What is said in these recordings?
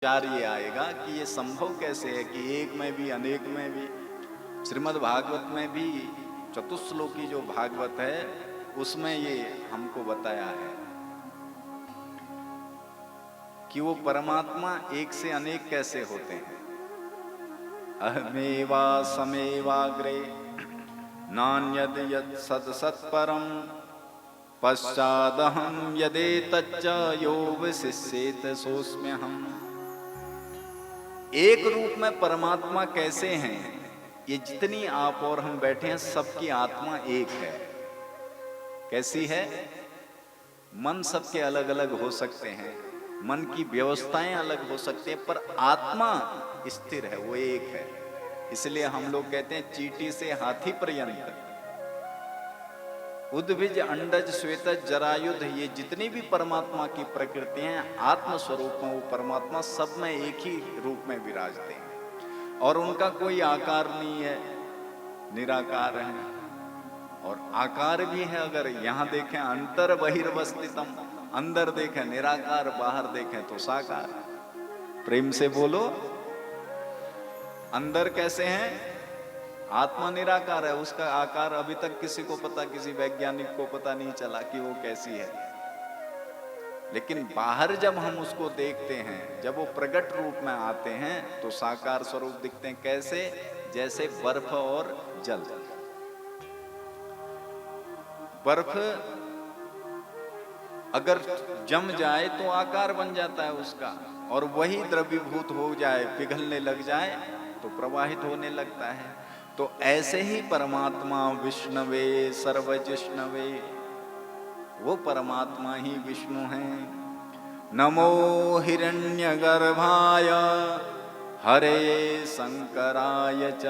विचार ये आएगा कि ये संभव कैसे है कि एक में भी अनेक में भी। श्रीमद् भागवत में भी चतुश्लोकी जो भागवत है उसमें ये हमको बताया है कि वो परमात्मा एक से अनेक कैसे होते हैं। अहमेवा समेवाग्रे नान्यद यत् सत् सत्परम पश्चादहं यदेतच्च यो विशिष्येत सोऽस्म्यहम्। एक रूप में परमात्मा कैसे हैं, ये जितनी आप और हम बैठे हैं सबकी आत्मा एक है। कैसी है? मन सबके अलग अलग हो सकते हैं, मन की व्यवस्थाएं अलग हो सकती हैं, पर आत्मा स्थिर है, वो एक है। इसलिए हम लोग कहते हैं चींटी से हाथी पर्यंत, उद्भिज अंडज श्वेतज जरायुध, ये जितनी भी परमात्मा की प्रकृति हैं आत्म स्वरूप में वो परमात्मा सब में एक ही रूप में विराजते हैं और उनका कोई आकार नहीं है, निराकार है। और आकार भी है, अगर यहां देखें अंतर बहिर्वस्थितम, अंदर देखें निराकार, बाहर देखें तो साकार। प्रेम से बोलो, अंदर कैसे हैं? आत्मा निराकार है, उसका आकार अभी तक किसी को पता, किसी वैज्ञानिक को पता नहीं चला कि वो कैसी है। लेकिन बाहर जब हम उसको देखते हैं, जब वो प्रकट रूप में आते हैं तो साकार स्वरूप दिखते हैं। कैसे? जैसे बर्फ और जल। बर्फ अगर जम जाए तो आकार बन जाता है उसका, और वही द्रवीभूत हो जाए, पिघलने लग जाए तो प्रवाहित होने लगता है। तो ऐसे ही परमात्मा विष्णवे सर्वजिष्णवे, वो परमात्मा ही विष्णु हैं। नमो हिरण्यगर्भाय हरे शंकराय च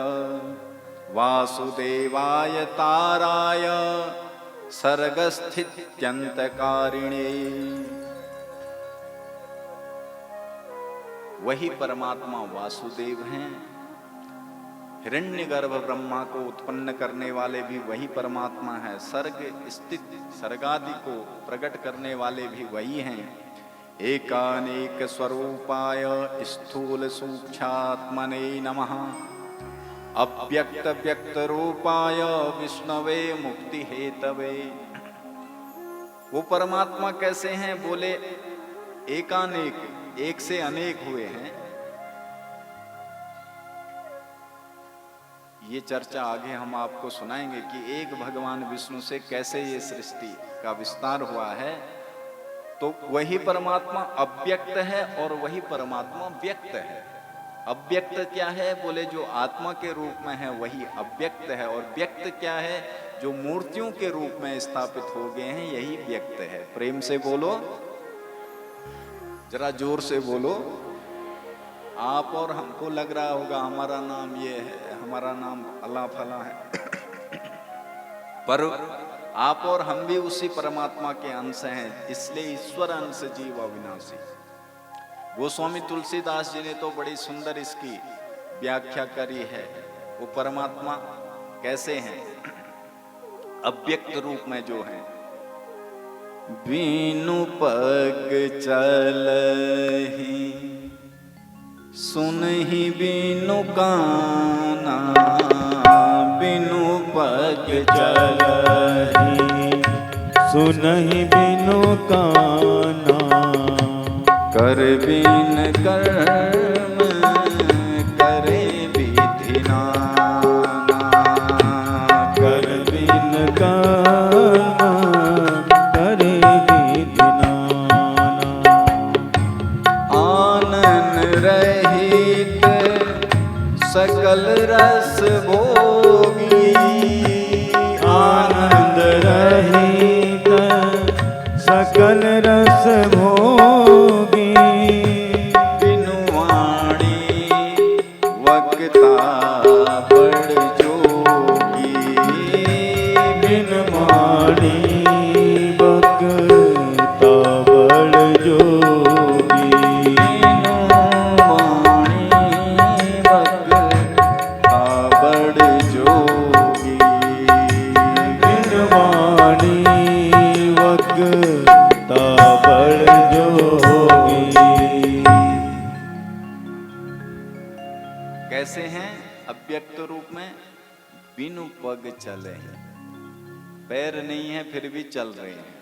वासुदेवाय ताराय सर्गस्थित्यंतकारिणे। वही परमात्मा वासुदेव हैं। हिरण्यगर्भ ब्रह्मा को उत्पन्न करने वाले भी वही परमात्मा है। सर्ग स्थित सर्गादि को प्रकट करने वाले भी वही हैं। एकानेक स्वरूपाय स्थूल सूक्ष्मात्मने नमः। अव्यक्त व्यक्त रूपाय विष्णवे मुक्ति हेतवे। वो परमात्मा कैसे हैं? बोले एकानेक, एक से अनेक हुए हैं। ये चर्चा आगे हम आपको सुनाएंगे कि एक भगवान विष्णु से कैसे ये सृष्टि का विस्तार हुआ है। तो वही परमात्मा अव्यक्त है और वही परमात्मा व्यक्त है। अव्यक्त क्या है? बोले जो आत्मा के रूप में है वही अव्यक्त है, और व्यक्त क्या है? जो मूर्तियों के रूप में स्थापित हो गए हैं यही व्यक्त है। प्रेम से बोलो, जरा जोर से बोलो। आप और हमको लग रहा होगा हमारा नाम ये है, हमारा नाम अल्लाह फला है, पर आप और हम भी उसी परमात्मा के अंश हैं। इसलिए ईश्वर अंश जीव अविनाशी। गोस्वामी तुलसीदास जी ने तो बड़ी सुंदर इसकी व्याख्या करी है। वो परमात्मा कैसे हैं? अव्यक्त रूप में जो है। बीनु पग चलहि सुनहि बिनु काना, बिनु पग चलहि सुनहि बिनु काना, कर बिन कर्म करे विधि नाना। कर बिन कर्म करे विधि नाना। आनन रहित सकल रस भोगी, आनंद रहित सकल रस भोगी। बिनु वाणी वक्ता बड़ जोगी, बिन वाणी वक्ता बड़ जोगी। बिनु वाणी वक्ता बड़ जोगी। बिन वाणी वक्ता बड़ कैसे हैं? अव्यक्त रूप में बिनु पग चले हैं, पैर नहीं है फिर भी चल रहे हैं,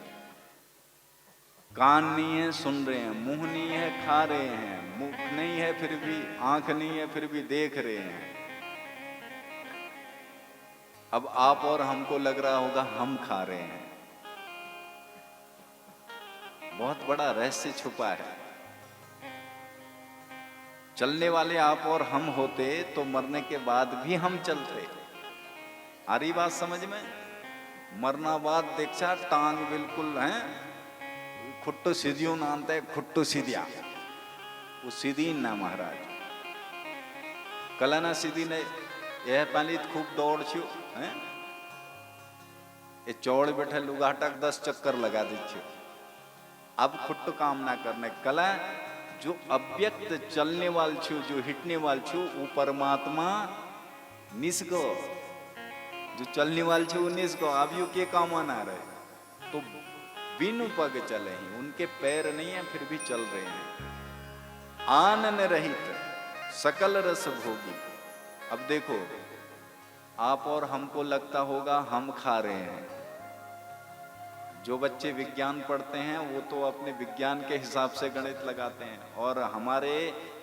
कान नहीं है सुन रहे हैं, मुंह नहीं है खा रहे हैं, मुख नहीं है फिर भी, आंख नहीं है फिर भी देख रहे हैं। अब आप और हमको लग रहा होगा हम खा रहे हैं, बहुत बड़ा रहस्य छुपा है। चलने वाले आप और हम होते तो मरने के बाद भी हम चलते। आ रही बात समझ में? मरना बाद देखा टांग बिल्कुल है, खुट्टू सीधियों नामते है, खुट्टू सीधिया, वो सीधी ना महाराज कलाना सीधी ने यह पाली खूब दौड़ छो है, ये चौड़ बैठे लुगाटक 10 चक्कर लगा दीजिए। अब खुट्टू काम ना करने कला जो अव्यक्त चलने वाल छो, जो हिटने वाल छो, वो परमात्मा निसको, जो चलने वाल छो वो निसको। अब यू के काम ना रहे तो बिनु पग चले ही, उनके पैर नहीं है फिर भी चल रहे हैं। आनन रहित सकल रस भोगी। अब देखो आप और हमको लगता होगा हम खा रहे हैं, जो बच्चे विज्ञान पढ़ते हैं वो तो अपने विज्ञान के हिसाब से गणित लगाते हैं, और हमारे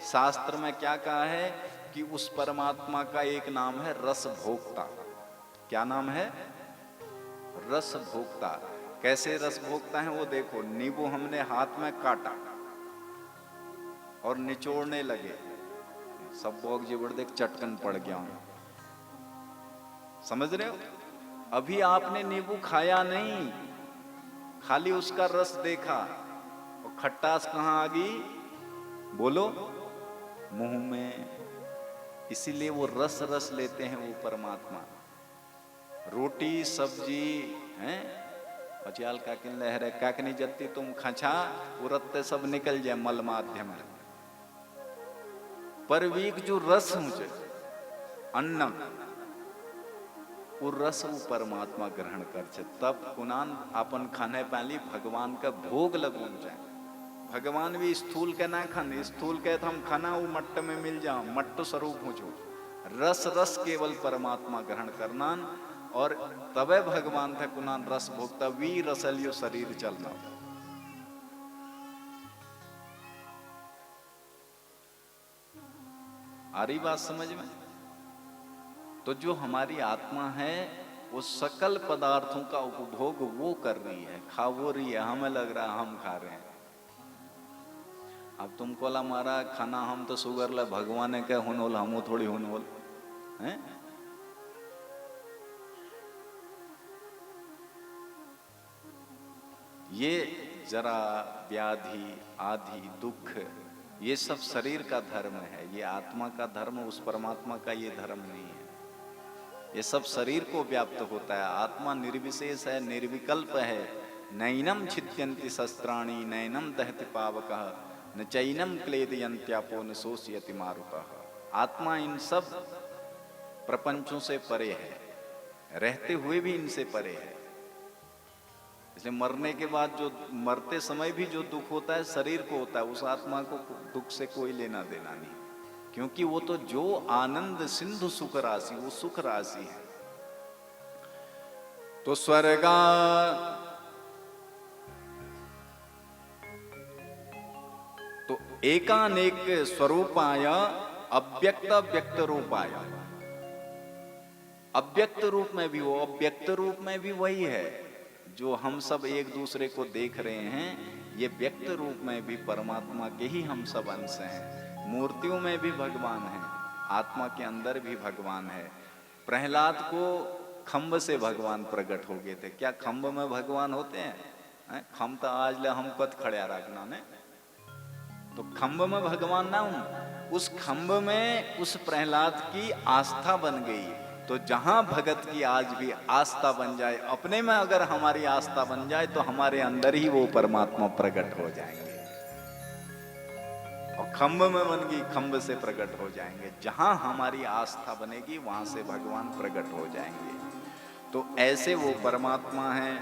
शास्त्र में क्या कहा है कि उस परमात्मा का एक नाम है रस भोक्ता। क्या नाम है? रस भोक्ता। कैसे रस भोक्ता है वो देखो, नींबू हमने हाथ में काटा और निचोड़ने लगे, सब बोग जिबड़ देख चटकन पड़ गया हूं, समझ रहे हो? अभी आपने नींबू खाया नहीं, खाली उसका रस देखा, और खट्टास कहां आ गई? बोलो, मुंह में। इसीलिए वो रस रस लेते हैं वो परमात्मा। रोटी सब्जी हैं पचियाल काकिन लहरे काकनी जत्ती तुम खचा उरत्ते सब निकल जाए मल माध्यम में, पर वीक जो रस मुझे अन्न वो रस वो परमात्मा ग्रहण कर छे, तब कुनान अपन खाने पाली भगवान का भोग लगू जाए। भगवान भी स्थूल के ना खाने, स्थूल के तो हम खाना वो मट्ट में मिल जाओ, मट्ट स्वरूप हो जो रस रस केवल परमात्मा ग्रहण करना, और तबे भगवान थे कुनान रस भोगता वी रसलियो शरीर चलना। आ रही बात समझ में? तो जो हमारी आत्मा है वो सकल पदार्थों का उपभोग वो कर रही है, खा वो रही है, हमें लग रहा है हम खा रहे हैं। अब तुमको ला मारा खाना हम तो सुगर ला भगवान के हुनोल, हमो थोड़ी हुनोल हैं। ये जरा व्याधि आदि दुख ये सब शरीर का धर्म है, ये आत्मा का धर्म उस परमात्मा का ये धर्म नहीं है। ये सब शरीर को व्याप्त होता है। आत्मा निर्विशेष है, निर्विकल्प है। नैनम छिद्यन्ति शस्त्राणि नैनम दहति पावकः न चैनम क्लेदयन्त्यापो न शोषयति मारुतः। आत्मा इन सब प्रपंचों से परे है, रहते हुए भी इनसे परे है। इसलिए मरने के बाद जो मरते समय भी जो दुख होता है शरीर को होता है, उस आत्मा को दुख से कोई लेना देना नहीं, क्योंकि वो तो जो आनंद सिंधु सुख राशि, वो सुख राशि है। तो स्वर्गा तो एकानेक स्वरूपाय अव्यक्त व्यक्त रूपाय, अव्यक्त रूप में भी वो, अव्यक्त रूप में भी वही है जो हम सब एक दूसरे को देख रहे हैं। ये व्यक्त रूप में भी परमात्मा के ही हम सब अंश हैं। मूर्तियों में भी भगवान है, आत्मा के अंदर भी भगवान है। प्रहलाद को खम्भ से भगवान प्रकट हो गए थे। क्या खम्भ में भगवान होते हैं? खम्भ तो आज ले हम कद खड़े रखना ने, तो खम्भ में भगवान ना हूं। उस खम्भ में उस प्रहलाद की आस्था बन गई। तो जहां भगत की आज भी आस्था बन जाए, अपने में अगर हमारी आस्था बन जाए, तो हमारे अंदर ही वो परमात्मा प्रकट हो जाएंगे। और खम्भ में बन गई, खम्भ से प्रकट हो जाएंगे। जहां हमारी आस्था बनेगी वहां से भगवान प्रकट हो जाएंगे। तो ऐसे वो परमात्मा हैं।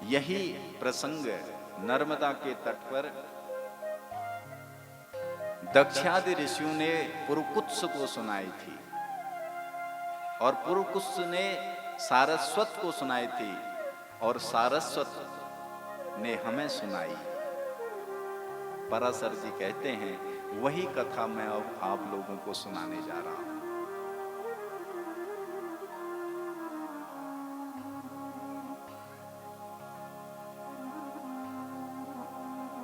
यही प्रसंग नर्मदा के तट पर दक्षादि ऋषियों ने पुरुकुत्स को सुनाई थी और पुरुकुत्स ने सारस्वत को सुनाई थी और सारस्वत ने हमें सुनाई। पराशर जी कहते हैं वही कथा मैं अब आप लोगों को सुनाने जा रहा हूं।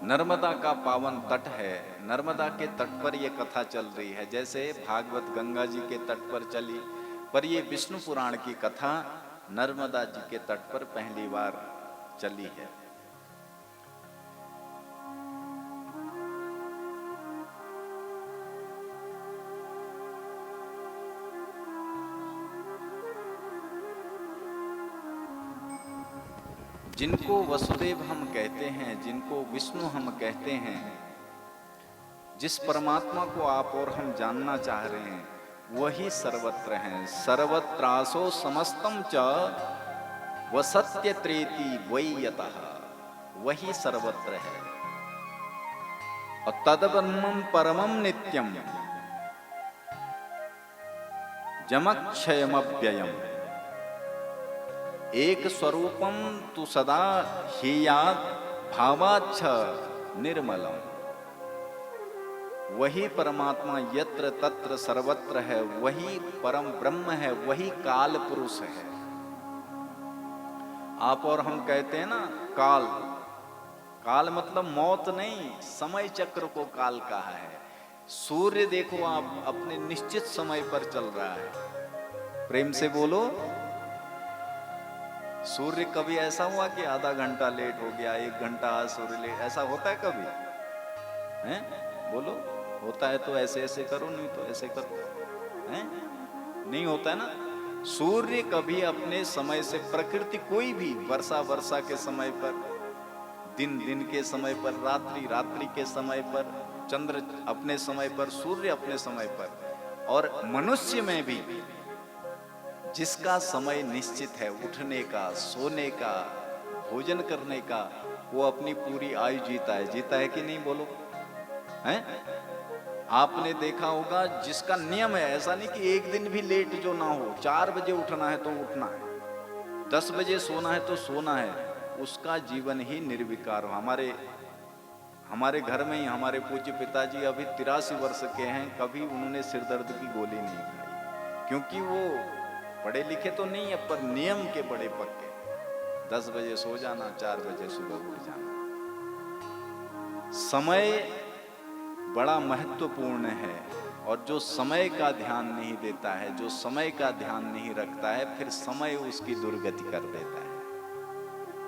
नर्मदा का पावन तट है, नर्मदा के तट पर यह कथा चल रही है। जैसे भागवत गंगा जी के तट पर चली, पर ये विष्णु पुराण की कथा नर्मदा जी के तट पर पहली बार चली है। जिनको वसुदेव हम कहते हैं, जिनको विष्णु हम कहते हैं, जिस परमात्मा को आप और हम जानना चाह रहे हैं, वही सर्वत्र हैं। सर्वत्रासो समस्तम च वसत्य त्रेति वैयतः, वही सर्वत्र है। और तद्ब्रह्मं परमं नित्यं जमक्षयमव्ययम् एक स्वरूपम तु सदा हीयात् भावाच्छ निर्मलम। वही परमात्मा यत्र तत्र सर्वत्र है, वही परम ब्रह्म है, वही काल पुरुष है। आप और हम कहते हैं ना काल, काल मतलब मौत नहीं, समय चक्र को काल कहा है। सूर्य देखो आप अपने निश्चित समय पर चल रहा है। प्रेम से बोलो, सूर्य कभी ऐसा हुआ कि आधा घंटा लेट हो गया, 1 घंटा आज सूर्य लेट, ऐसा होता है कभी? हैं? बोलो, होता है तो ऐसे ऐसे करो, नहीं तो ऐसे करो, हैं? नहीं होता है ना। सूर्य कभी अपने समय से, प्रकृति कोई भी, वर्षा वर्षा के समय पर, दिन दिन के समय पर, रात्रि रात्रि के समय पर, चंद्र अपने समय पर, सूर्य अपने समय पर, और मनुष्य में भी जिसका समय निश्चित है, उठने का, सोने का, भोजन करने का, वो अपनी पूरी आयु जीता है। जीता है कि नहीं बोलो? हैं? आपने देखा होगा जिसका नियम है, ऐसा नहीं कि एक दिन भी लेट जो ना हो, 4 बजे उठना है तो उठना है, 10 बजे सोना है तो सोना है, उसका जीवन ही निर्विकार हो। हमारे घर में ही हमारे पूज्य पिताजी अभी 83 वर्ष के हैं, कभी उन्होंने सिरदर्द की गोली नहीं खाई, क्योंकि वो पढ़े लिखे तो नहीं है पर नियम के बड़े पक्के। 10 बजे सो जाना, 4 बजे सुबह उठ जाना। समय बड़ा महत्वपूर्ण है, और जो समय का ध्यान नहीं देता है, जो समय का ध्यान नहीं रखता है, फिर समय उसकी दुर्गति कर देता है।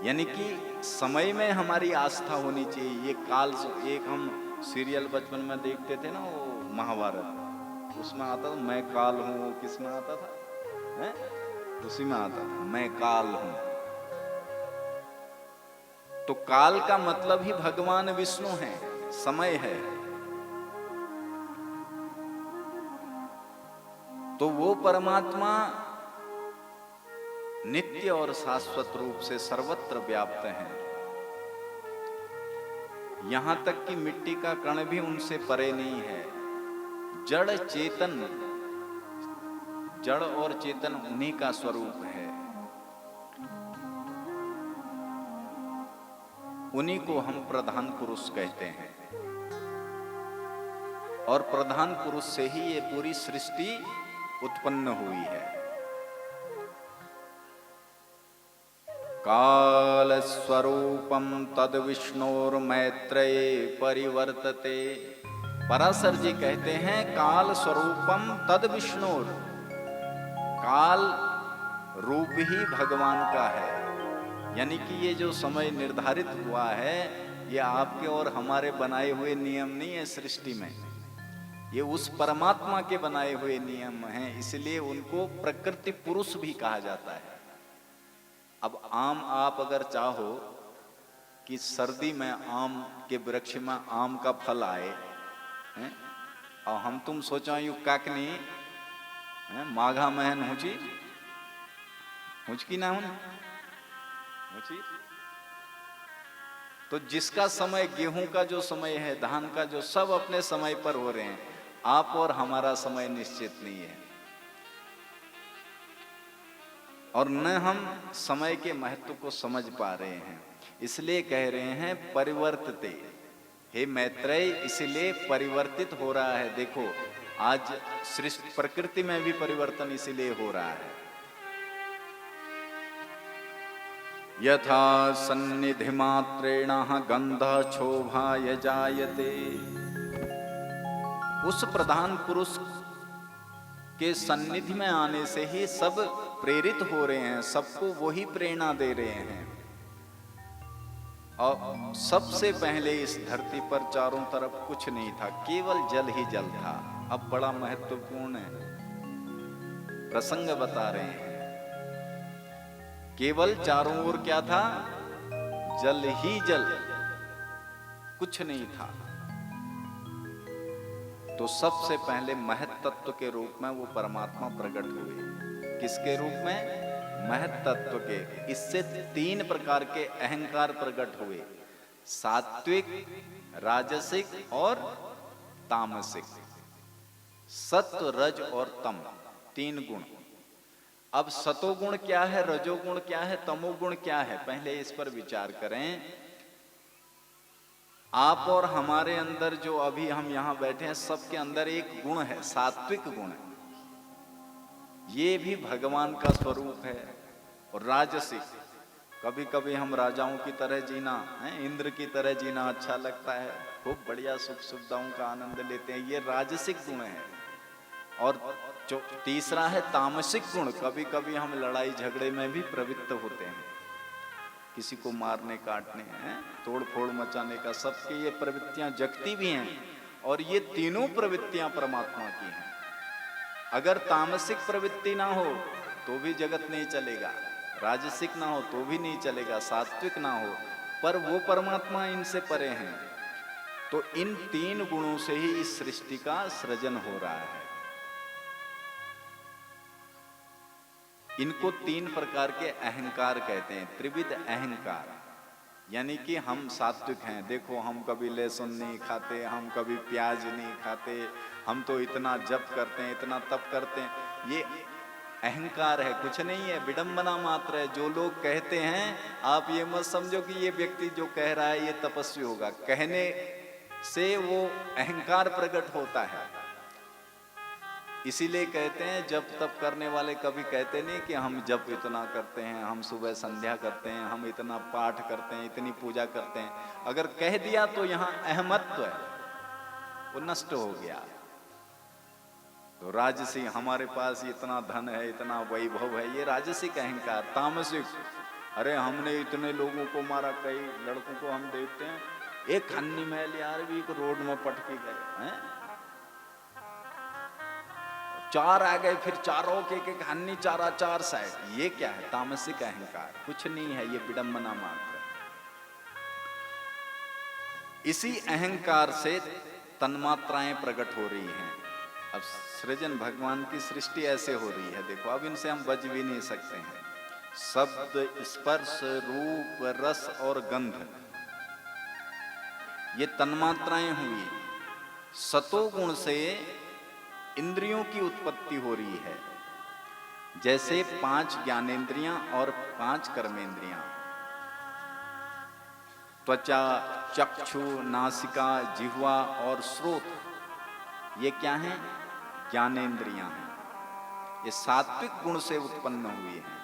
यानी कि समय में हमारी आस्था होनी चाहिए। ये काल, एक हम सीरियल बचपन में देखते थे ना, वो महाभारत, उसमें आता था मैं काल हूं, वो किस में आता था? है? उसी में आता था मैं काल हूं। तो काल का मतलब ही भगवान विष्णु है, समय है। तो वो परमात्मा नित्य और शाश्वत रूप से सर्वत्र व्याप्त हैं। यहां तक कि मिट्टी का कण भी उनसे परे नहीं है। जड़ चेतन, जड़ और चेतन उन्हीं का स्वरूप है। उन्हीं को हम प्रधान पुरुष कहते हैं, और प्रधान पुरुष से ही ये पूरी सृष्टि उत्पन्न हुई है। काल स्वरूपम तद विष्णोर मैत्रेय परिवर्तते। पराशर जी कहते हैं काल स्वरूपम तद विष्णोर, काल रूप ही भगवान का है। यानी कि ये जो समय निर्धारित हुआ है, ये आपके और हमारे बनाए हुए नियम नहीं है सृष्टि में, ये उस परमात्मा के बनाए हुए नियम हैं। इसलिए उनको प्रकृति पुरुष भी कहा जाता है। अब आम, आप अगर चाहो कि सर्दी में आम के वृक्ष में आम का फल आए, हैं? और हम तुम सोचो यू काकनी माघा महन हुची हुचकी ना हुची, तो जिसका समय, गेहूं का जो समय है, धान का जो, सब अपने समय पर हो रहे हैं। आप और हमारा समय निश्चित नहीं है, और न हम समय के महत्व को समझ पा रहे हैं। इसलिए कह रहे हैं परिवर्तते, हे मैत्रेय, इसलिए परिवर्तित हो रहा है। देखो आज सृष्टि प्रकृति में भी परिवर्तन इसीलिए हो रहा है। यथा सन्निधि मात्रेण गंध क्षोभाय जायते, उस प्रधान पुरुष के सन्निधि में आने से ही सब प्रेरित हो रहे हैं, सबको वही प्रेरणा दे रहे हैं। और सबसे पहले इस धरती पर चारों तरफ कुछ नहीं था, केवल जल ही जल था। अब बड़ा महत्वपूर्ण प्रसंग बता रहे हैं। केवल चारों ओर क्या था? जल ही जल, कुछ नहीं था। तो सबसे पहले महत तत्व के रूप में वो परमात्मा प्रकट हुए। किसके रूप में? महत तत्व के। इससे 3 प्रकार के अहंकार प्रकट हुए, सात्विक, राजसिक और तामसिक। सत्व, रज और तम, 3 गुण। अब सतोगुण क्या है, रजोगुण क्या है, तमोगुण क्या है, पहले इस पर विचार करें। आप और हमारे अंदर जो अभी हम यहां बैठे हैं, सबके अंदर एक गुण है, सात्विक गुण है। ये भी भगवान का स्वरूप है। और राजसिक, कभी कभी हम राजाओं की तरह जीना है, इंद्र की तरह जीना अच्छा लगता है, खूब बढ़िया सुख सुविधाओं का आनंद लेते हैं, ये राजसिक गुण है। और जो तीसरा है तामसिक गुण, कभी कभी हम लड़ाई झगड़े में भी प्रवृत्त होते हैं, किसी को मारने काटने हैं, तोड़ फोड़ मचाने का, सबके ये प्रवृत्तियां जगती भी हैं। और ये तीनों प्रवृत्तियां परमात्मा की हैं। अगर तामसिक प्रवृत्ति ना हो तो भी जगत नहीं चलेगा, राजसिक ना हो तो भी नहीं चलेगा, सात्विक ना हो, पर वो परमात्मा इनसे परे हैं। तो इन 3 गुणों से ही इस सृष्टि का सृजन हो रहा है। इनको 3 प्रकार के अहंकार कहते हैं, त्रिविध अहंकार। यानी कि हम सात्विक हैं, देखो हम कभी लहसुन नहीं खाते, हम कभी प्याज नहीं खाते, हम तो इतना जप करते हैं, इतना तप करते हैं। ये अहंकार है, कुछ नहीं है, विडंबना मात्र है। जो लोग कहते हैं, आप ये मत समझो कि ये व्यक्ति जो कह रहा है ये तपस्वी होगा, कहने से वो अहंकार प्रकट होता है। इसीलिए कहते हैं जप तप करने वाले कभी कहते नहीं कि हम जप इतना करते हैं, हम सुबह संध्या करते हैं, हम इतना पाठ करते हैं, इतनी पूजा करते हैं। अगर कह दिया तो यहाँ अहमत्व है, वो नष्ट हो गया। तो राजसी, हमारे पास इतना धन है, इतना वैभव है, ये राजसिक अहंकार। तामसिक, अरे हमने इतने लोगों को मारा, कई लड़कों को हम देखते हैं, एक खन्नी महल यार भी रोड में पटके गए हैं, 4 आ गए, फिर चारों के एक हन्नी, 4 साइड। ये क्या है? तामसिक अहंकार, कुछ नहीं है, ये विडंबना मात्र। इसी अहंकार से तन्मात्राएं प्रकट हो रही हैं। अब सृजन, भगवान की सृष्टि ऐसे हो रही है, देखो अब इनसे हम बच भी नहीं सकते हैं। शब्द, स्पर्श, रूप, रस और गंध, ये तन्मात्राएं हुई। सतोगुण से इंद्रियों की उत्पत्ति हो रही है, जैसे 5 ज्ञानेंद्रियां और 5 कर्मेंद्रियां। त्वचा, चक्षु, नासिका, जिह्वा और श्रोत, ये क्या हैं? ज्ञानेंद्रियां हैं। ये सात्विक गुण से उत्पन्न हुई हैं।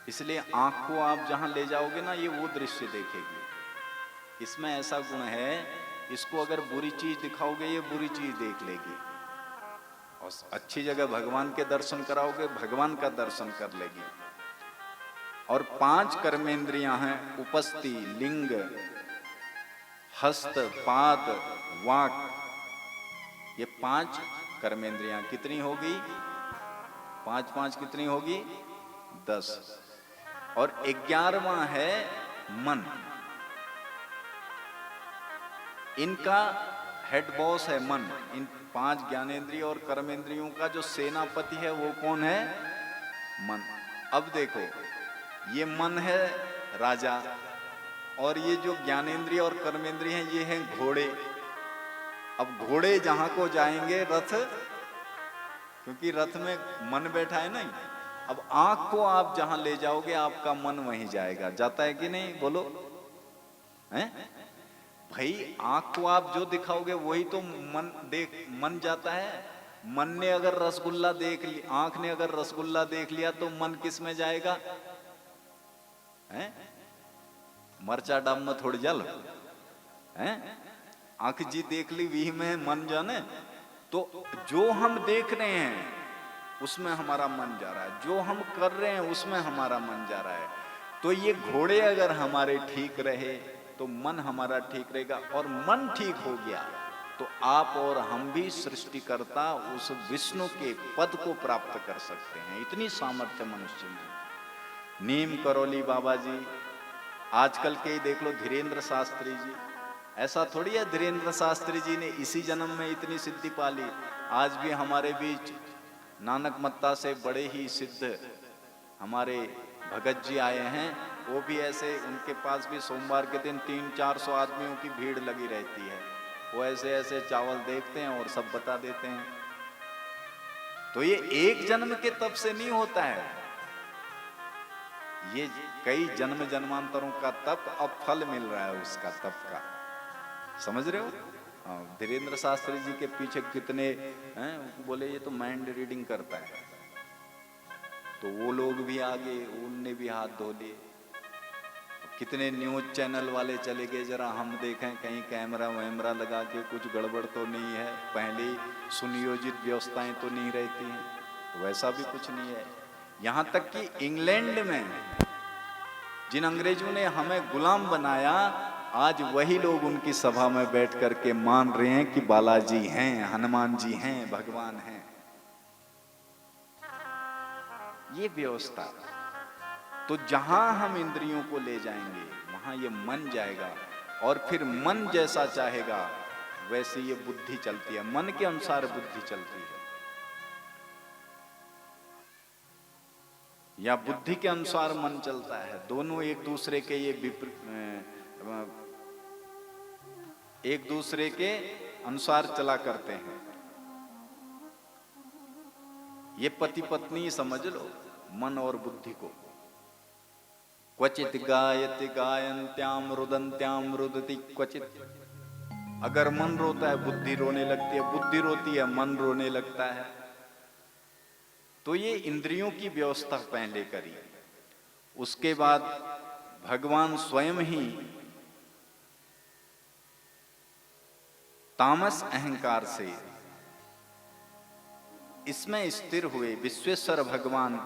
इसलिए आंख को आप जहां ले जाओगे ना, ये वो दृश्य देखेगी। इसमें ऐसा गुण है, इसको अगर बुरी चीज दिखाओगे, ये बुरी चीज देख लेगी, और अच्छी जगह भगवान के दर्शन कराओगे, भगवान का दर्शन कर लेगी। और 5 कर्मेंद्रियां हैं, उपस्थि, लिंग, हस्त, पाद, वाक। ये 5 कर्मेंद्रियां कितनी होगी? 5 कितनी होगी? 10। और 11वां है मन। इनका हेड बॉस है मन। इन 5 ज्ञानेंद्रिय और कर्मेंद्रियों का जो सेनापति है वो कौन है? मन। अब देखो, ये मन है राजा, और ये जो ज्ञानेंद्रिय और कर्मेंद्रिय हैं ये हैं घोड़े। अब घोड़े जहां को जाएंगे रथ, क्योंकि रथ में मन बैठा है नहीं, अब आंख को आप जहां ले जाओगे आपका मन वहीं जाएगा। जाता है कि नहीं, बोलो हैं भाई? आंख को आप जो दिखाओगे वही तो मन जाता है। मन ने अगर रसगुल्ला देख लिया, आंख ने अगर रसगुल्ला देख लिया तो मन किस में जाएगा? हैं? मरचा डाम में थोड़ी जल हैं? आंख जी देख ली वी में मन जाने। तो जो हम देख रहे हैं उसमें हमारा मन जा रहा है, जो हम कर रहे हैं उसमें हमारा मन जा रहा है। तो ये घोड़े अगर हमारे ठीक रहे तो मन हमारा ठीक रहेगा, और मन ठीक हो गया तो आप और हम भी सृष्टिकर्ता उस विष्णु के पद को प्राप्त कर सकते हैं। इतनी सामर्थ्य मनुष्य में। नीम करौली बाबा जी, आजकल के ही देख लो धीरेन्द्र शास्त्री जी, ऐसा थोड़ी है धीरेन्द्र शास्त्री जी ने इसी जन्म में इतनी सिद्धि पाली। आज भी हमारे बीच नानक मत्ता से बड़े ही सिद्ध हमारे भगत जी आए हैं, वो भी ऐसे, उनके पास भी सोमवार के दिन 300-400 आदमियों की भीड़ लगी रहती है। वो ऐसे ऐसे चावल देखते हैं और सब बता देते हैं। तो ये एक जन्म के तप से नहीं होता है, ये कई जन्म जन्मांतरों का तप, अब फल मिल रहा है उसका तप का। समझ रहे हो? धीरेन्द्र शास्त्री जी के पीछे कितने हैं, बोले ये तो माइंड रीडिंग करता है। तो वो लोग भी आगे, उनने भी हाथ धो लिए। कितने न्यूज चैनल वाले चले गए, जरा हम देखें कहीं कैमरा वैमरा लगा के कुछ गड़बड़ तो नहीं है, पहले सुनियोजित व्यवस्थाएं तो नहीं रहती हैं। तो वैसा भी कुछ नहीं है। यहाँ तक कि इंग्लैंड में जिन अंग्रेजों ने हमें गुलाम बनाया, आज वही लोग उनकी सभा में बैठ करके मान रहे हैं कि बालाजी हैं, हनुमान जी हैं, भगवान हैं। ये व्यवस्था। तो जहां हम इंद्रियों को ले जाएंगे वहां ये मन जाएगा, और फिर मन जैसा चाहेगा वैसे ये बुद्धि चलती है, मन के अनुसार बुद्धि चलती है, या बुद्धि के अनुसार मन चलता है। दोनों एक दूसरे के एक दूसरे के अनुसार चला करते हैं। ये पति पत्नी समझ लो, मन और बुद्धि को। क्वचित गायति गायन्त्याम रुदन्त्याम रुदति क्वचित। अगर मन रोता है बुद्धि रोने लगती है, बुद्धि रोती है मन रोने लगता है। तो ये इंद्रियों की व्यवस्था पहले करी, उसके बाद भगवान स्वयं ही तामस अहंकार से इसमें स्थिर हुए। विश्वेश्वर भगवान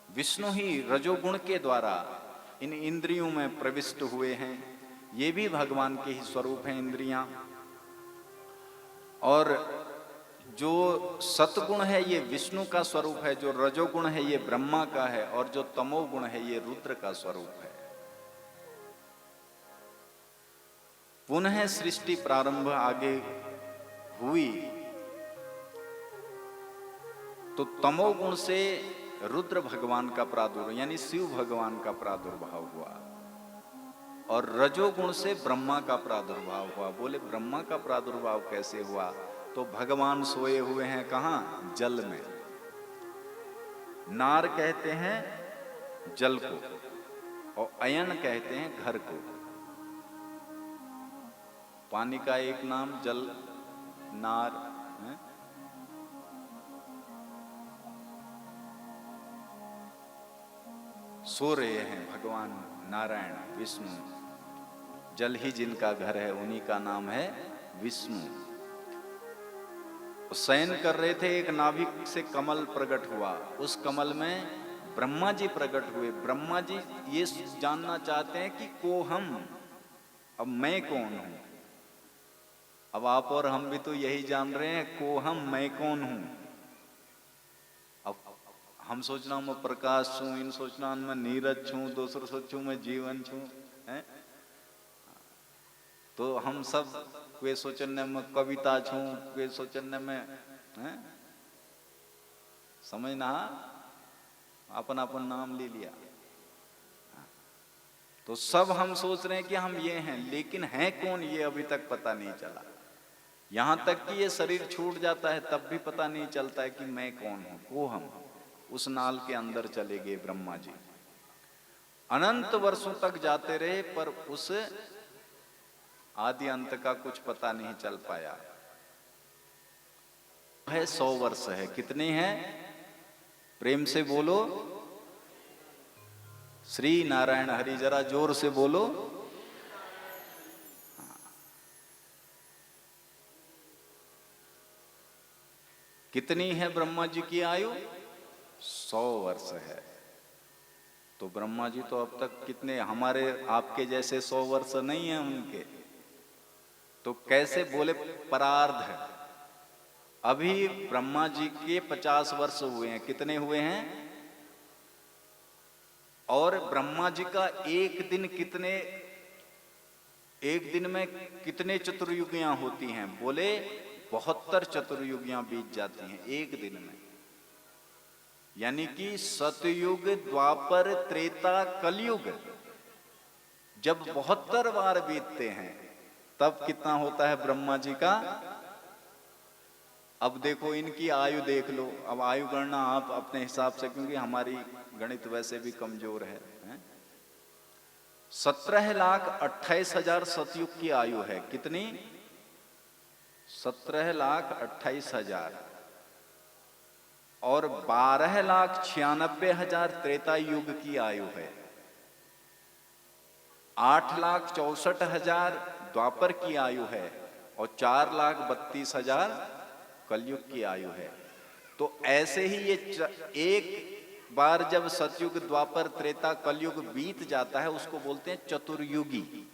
विष्णु ही रजोगुण के द्वारा इन इंद्रियों में प्रविष्ट हुए हैं। ये भी भगवान के ही स्वरूप हैं इंद्रियां। और जो सतगुण है ये विष्णु का स्वरूप है, जो रजोगुण है ये ब्रह्मा का है, और जो तमोगुण है ये रुद्र का स्वरूप है। पुनः सृष्टि प्रारंभ आगे हुई तो तमोगुण से रुद्र भगवान का प्रादुर्भाव यानी शिव भगवान का प्रादुर्भाव हुआ, और रजोगुण से ब्रह्मा का प्रादुर्भाव हुआ। बोले ब्रह्मा का प्रादुर्भाव कैसे हुआ? तो भगवान सोए हुए हैं कहाँ? जल में। नार कहते हैं जल को, और अयन कहते हैं घर को। पानी का एक नाम जल, नार है? सो रहे हैं भगवान नारायण विष्णु। जल ही जिनका घर है उन्हीं का नाम है विष्णु। शयन कर रहे थे, एक नाभिक से कमल प्रकट हुआ, उस कमल में ब्रह्मा जी प्रकट हुए। ब्रह्मा जी ये जानना चाहते हैं कि को हम, अब मैं कौन हूं? अब आप और हम भी तो यही जान रहे हैं, को हम, मैं कौन हूं? अब हम सोचना मैं प्रकाश छूं, इन सोचना मैं नीरज छूं, दूसरों सोचूं मैं जीवन छूं, है? तो हम सब वे सोचने में कविता छूं, वे सोचने में है? समझना अपन अपन नाम ले लिया। तो सब हम सोच रहे हैं कि हम ये हैं, लेकिन हैं कौन ये अभी तक पता नहीं चला। यहां तक कि ये शरीर छूट जाता है तब भी पता नहीं चलता है कि मैं कौन हूं, को हम। उस नाल के अंदर चले गए ब्रह्मा जी, अनंत वर्षों तक जाते रहे, पर उस आदि अंत का कुछ पता नहीं चल पाया। है 100 वर्ष है, कितने हैं? प्रेम से बोलो, श्री नारायण हरि, जरा जोर से बोलो। कितनी है ब्रह्मा जी की आयु? 100 वर्ष है। तो ब्रह्मा जी तो अब तक कितने, हमारे आपके जैसे 100 वर्ष नहीं है उनके, तो कैसे बोले परार्ध है। अभी ब्रह्मा जी के 50 वर्ष हुए हैं, कितने हुए हैं? और ब्रह्मा जी का एक दिन कितने, एक दिन में कितने चतुर्युगियां होती हैं? बोले 72 चतुर्युगियां बीत जाती हैं एक दिन में। यानी कि सतयुग, द्वापर, त्रेता, कलयुग जब 72 बार बीतते हैं तब कितना होता है ब्रह्मा जी का? अब देखो इनकी आयु देख लो, अब आयु गणना आप अपने हिसाब से, क्योंकि हमारी गणित वैसे भी कमजोर है। 17,28,000 सतयुग की आयु है। कितनी? 17,28,000। और 12,96,000 त्रेता युग की आयु है। 8,64,000 द्वापर की आयु है और 4,32,000 कलयुग की आयु है। तो ऐसे ही ये एक बार जब सतयुग, द्वापर, त्रेता, कलयुग बीत जाता है उसको बोलते हैं चतुर्युगी।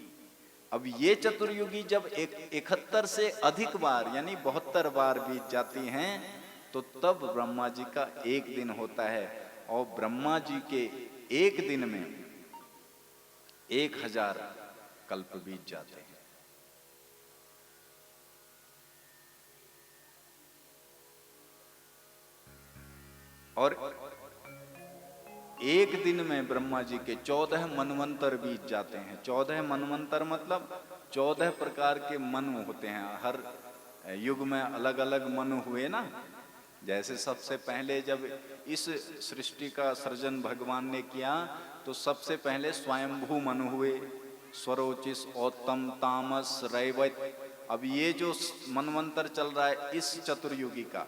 अब ये चतुर्युगी जब 71 से अधिक बार यानी 72 बार बीत जाती हैं तो तब ब्रह्मा जी का एक दिन होता है। और ब्रह्मा जी के एक दिन में 1000 कल्प बीत जाते हैं। और एक दिन में ब्रह्मा जी के 14 मनवंतर बीत जाते हैं। 14 मनवंतर मतलब 14 प्रकार के मनु होते हैं। हर युग में अलग अलग मनु हुए ना। जैसे सबसे पहले जब इस सृष्टि का सृजन भगवान ने किया तो सबसे पहले स्वयंभू मनु हुए, स्वरोचिस, औत्तम, तामस, रैवत। अब ये जो मनवंतर चल रहा है इस चतुर्युगी का,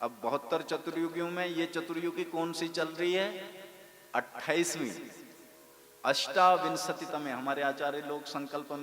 अब 72 चतुर्युगियों में ये चतुर्युगी कौन सी चल रही है? 28वीं, अष्टाविंशतितम। हमारे आचार्य लोग संकल्प में